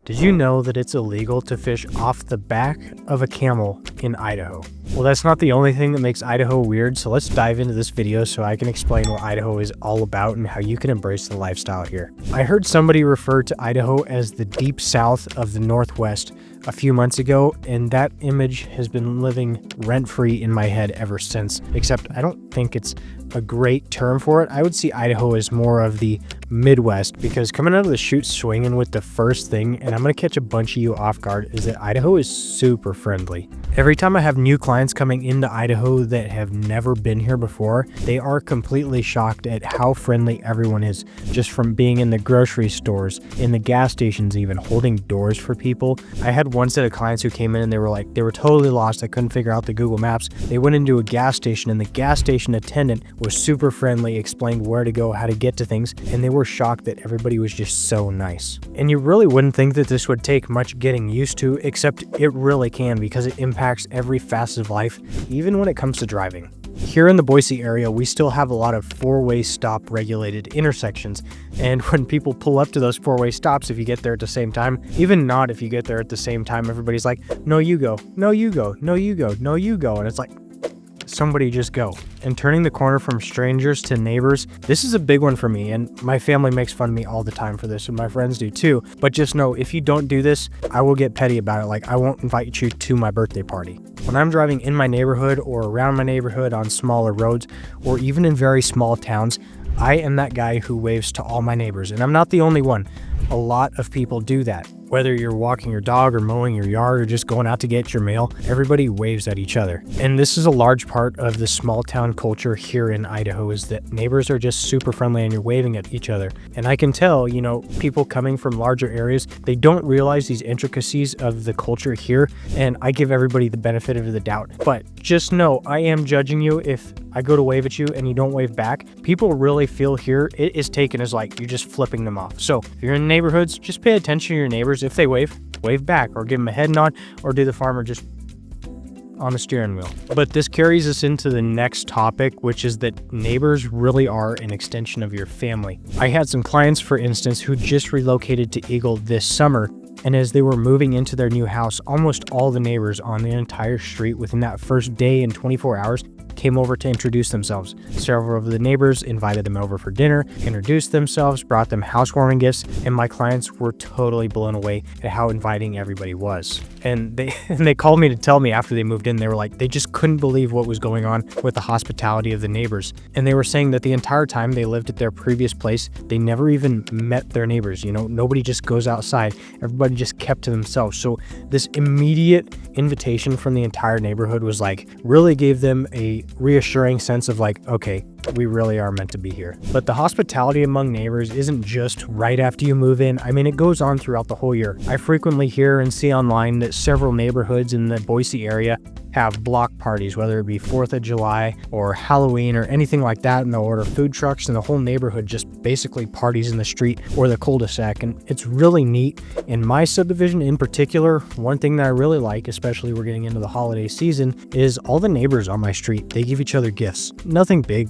Did you know that it's illegal to fish off the back of a camel in Idaho? Well, that's not the only thing that makes Idaho weird, so let's dive into this video so I can explain what Idaho is all about and how you can embrace the lifestyle here. I heard somebody refer to Idaho as the deep south of the Northwest a few months ago, and that image has been living rent-free in my head ever since, except I don't think it's a great term for it. I would see Idaho as more of the Midwest, because coming out of the chute swinging with the first thing, and I'm going to catch a bunch of you off guard, is that Idaho is super friendly. Every time I have new clients coming into Idaho that have never been here before, they are completely shocked at how friendly everyone is, just from being in the grocery stores, in the gas stations even, holding doors for people. I had one set of clients who came in and they were totally lost. I couldn't figure out the Google Maps. They went into a gas station and the gas station attendant was super friendly, explained where to go, how to get to things, and they were shocked that everybody was just so nice. And you really wouldn't think that this would take much getting used to, except it really can, because it impacts every facet of life, even when it comes to driving. Here in the Boise area, we still have a lot of four-way stop regulated intersections, and when people pull up to those four-way stops, if you get there at the same time, even not if you get there at the same time, everybody's like, no you go, no you go, no you go, no you go, and it's like, somebody just go. And turning the corner from strangers to neighbors, this is a big one for me, and my family makes fun of me all the time for this, and my friends do too. But just know, if you don't do this, I will get petty about it. Like, I won't invite you to my birthday party. When I'm driving in my neighborhood or around my neighborhood on smaller roads, or even in very small towns, I am that guy who waves to all my neighbors, and I'm not the only one. A lot of people do that. Whether you're walking your dog or mowing your yard or just going out to get your mail, everybody waves at each other. And this is a large part of the small town culture here in Idaho, is that neighbors are just super friendly and you're waving at each other. And I can tell, people coming from larger areas, they don't realize these intricacies of the culture here, and I give everybody the benefit of the doubt. But just know, I am judging you if I go to wave at you and you don't wave back. People really feel here it is taken as like you're just flipping them off. So if you're in neighborhoods, just pay attention to your neighbors. If they wave back, or give them a head nod, or do the farmer just on the steering wheel. But this carries us into the next topic, which is that neighbors really are an extension of your family. I had some clients, for instance, who just relocated to Eagle this summer, and as they were moving into their new house, almost all the neighbors on the entire street within that first day and 24 hours came over to introduce themselves. Several of the neighbors invited them over for dinner, introduced themselves, brought them housewarming gifts, and my clients were totally blown away at how inviting everybody was. And they called me to tell me after they moved in, they were like, they just couldn't believe what was going on with the hospitality of the neighbors. And they were saying that the entire time they lived at their previous place, they never even met their neighbors. Nobody just goes outside. Everybody just kept to themselves. So this immediate invitation from the entire neighborhood was like, really gave them a reassuring sense of like, okay, we really are meant to be here. But the hospitality among neighbors isn't just right after you move in. I mean, it goes on throughout the whole year. I frequently hear and see online that several neighborhoods in the Boise area have block parties, whether it be 4th of July or Halloween or anything like that, and they'll order food trucks and the whole neighborhood just basically parties in the street or the cul-de-sac, and it's really neat. In my subdivision in particular, one thing that I really like, especially we're getting into the holiday season, is all the neighbors on my street, they give each other gifts. Nothing big,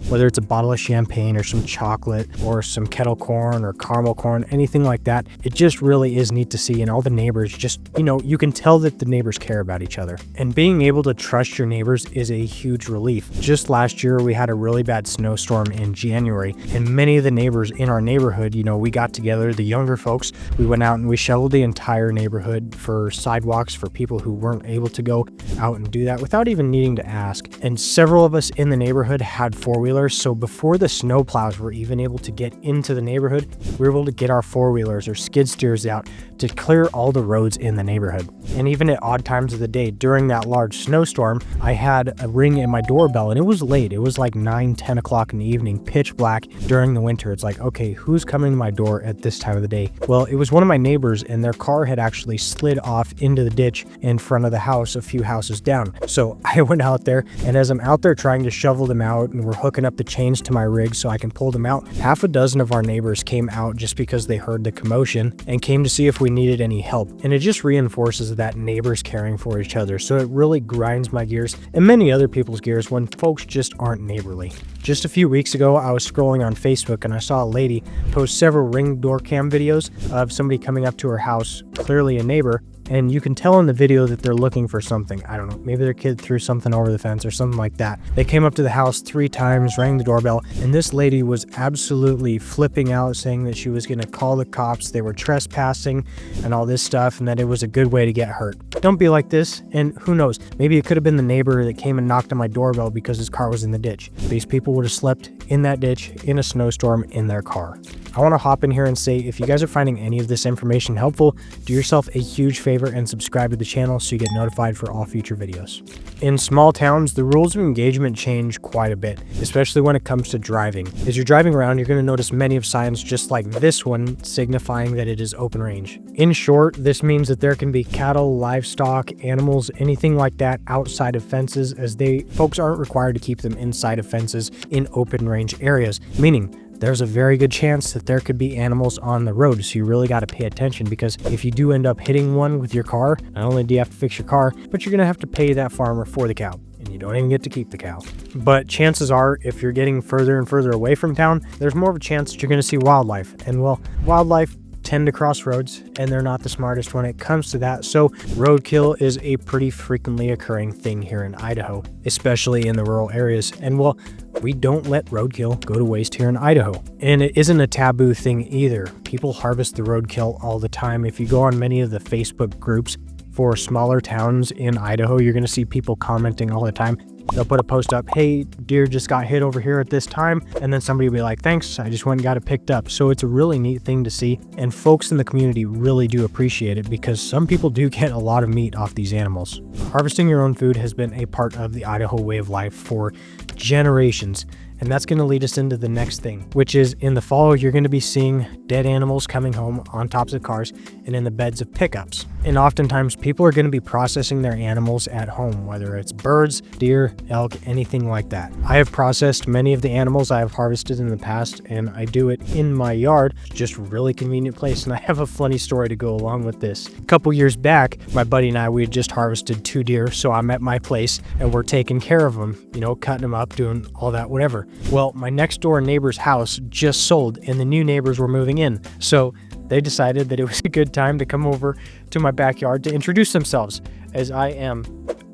whether it's a bottle of champagne or some chocolate or some kettle corn or caramel corn, anything like that. It just really is neat to see, and all the neighbors just, you can tell that the neighbors care about each other. And being able to trust your neighbors is a huge relief. Just last year, we had a really bad snowstorm in January, and many of the neighbors in our neighborhood, we got together, the younger folks, we went out and we shoveled the entire neighborhood for sidewalks for people who weren't able to go out and do that without even needing to ask. And several of us in the neighborhood had four-wheelers, so before the snow plows were even able to get into the neighborhood, we were able to get our four-wheelers or skid steers out to clear all the roads in the neighborhood. And even at odd times of the day, during that large snowstorm, I had a ring in my doorbell, and it was late. It was like 9-10 o'clock in the evening, pitch black during the winter. It's like, okay, who's coming to my door at this time of the day? Well, it was one of my neighbors, and their car had actually slid off into the ditch in front of the house a few houses down. So I went out there, and as I'm out there trying to shovel them out, and were hooking up the chains to my rig so I can pull them out. Half a dozen of our neighbors came out just because they heard the commotion and came to see if we needed any help. And it just reinforces that neighbors caring for each other. So it really grinds my gears and many other people's gears when folks just aren't neighborly. Just a few weeks ago, I was scrolling on Facebook and I saw a lady post several Ring door cam videos of somebody coming up to her house, clearly a neighbor, and you can tell in the video that they're looking for something. I don't know, maybe their kid threw something over the fence or something like that. They came up to the house 3 times, rang the doorbell, and this lady was absolutely flipping out, saying that she was going to call the cops, they were trespassing and all this stuff, and that it was a good way to get hurt. Don't be like this, and who knows, maybe it could have been the neighbor that came and knocked on my doorbell because his car was in the ditch. These people would have slept in that ditch in a snowstorm in their car. I want to hop in here and say, if you guys are finding any of this information helpful, do yourself a huge favor and subscribe to the channel so you get notified for all future videos. In small towns, the rules of engagement change quite a bit, especially when it comes to driving. As you're driving around, you're going to notice many of signs just like this one, signifying that it is open range. In short, this means that there can be cattle, livestock, animals, anything like that outside of fences, as folks aren't required to keep them inside of fences in open range areas, meaning there's a very good chance that there could be animals on the road, so you really got to pay attention, because if you do end up hitting one with your car, not only do you have to fix your car, but you're going to have to pay that farmer for the cow, and you don't even get to keep the cow. But chances are, if you're getting further and further away from town, there's more of a chance that you're going to see wildlife, and well, wildlife tend to cross roads, and they're not the smartest when it comes to that. So roadkill is a pretty frequently occurring thing here in Idaho, especially in the rural areas. And well, we don't let roadkill go to waste here in Idaho. And it isn't a taboo thing either. People harvest the roadkill all the time. If you go on many of the Facebook groups for smaller towns in Idaho, you're going to see people commenting all the time. They'll put a post up, hey, deer just got hit over here at this time, and then somebody will be like, thanks, I just went and got it picked up. So it's a really neat thing to see, and folks in the community really do appreciate it, because some people do get a lot of meat off these animals. Harvesting your own food has been a part of the Idaho way of life for generations. And that's going to lead us into the next thing, which is in the fall, you're going to be seeing dead animals coming home on tops of cars and in the beds of pickups. And oftentimes people are going to be processing their animals at home, whether it's birds, deer, elk, anything like that. I have processed many of the animals I have harvested in the past, and I do it in my yard, just a really convenient place. And I have a funny story to go along with this. A couple years back, my buddy and I, we had just harvested 2 deer. So I'm at my place and we're taking care of them, you know, cutting them up, doing all that, whatever. Well, my next door neighbor's house just sold and the new neighbors were moving in. So they decided that it was a good time to come over to my backyard to introduce themselves, as I am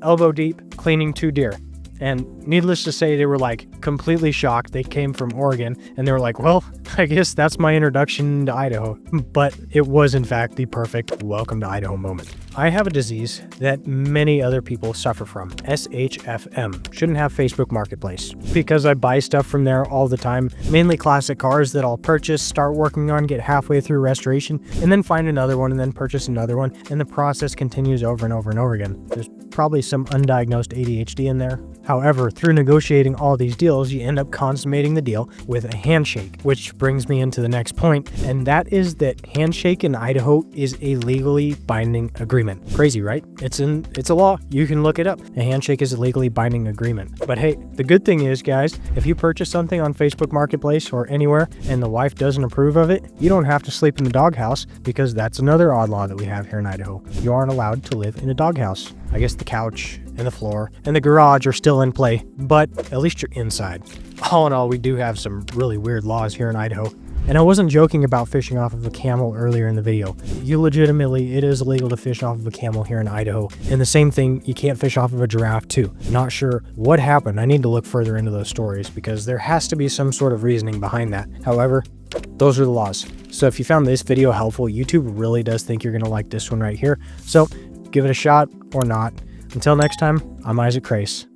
elbow deep cleaning 2 deer. And needless to say, they were like completely shocked. They came from Oregon and they were like, well, I guess that's my introduction to Idaho. But it was in fact the perfect welcome to Idaho moment. I have a disease that many other people suffer from, SHFM. Shouldn't have Facebook Marketplace, because I buy stuff from there all the time, mainly classic cars that I'll purchase, start working on, get halfway through restoration, and then find another one and then purchase another one. And the process continues over and over and over again. There's probably some undiagnosed ADHD in there. However, through negotiating all these deals, you end up consummating the deal with a handshake, which brings me into the next point, and that is that handshake in Idaho is a legally binding agreement. Crazy, right? It's a law. You can look it up. A handshake is a legally binding agreement. But hey, the good thing is, guys, if you purchase something on Facebook Marketplace or anywhere and the wife doesn't approve of it, you don't have to sleep in the doghouse, because that's another odd law that we have here in Idaho. You aren't allowed to live in a doghouse. I guess the couch and the floor and the garage are still in play, but at least you're inside. All in all, we do have some really weird laws here in Idaho. And I wasn't joking about fishing off of a camel earlier in the video. It is illegal to fish off of a camel here in Idaho. And the same thing, you can't fish off of a giraffe too. Not sure what happened. I need to look further into those stories, because there has to be some sort of reasoning behind that. However, those are the laws. So if you found this video helpful, YouTube really does think you're going to like this one right here. So give it a shot or not. Until next time, I'm Isaac Crace.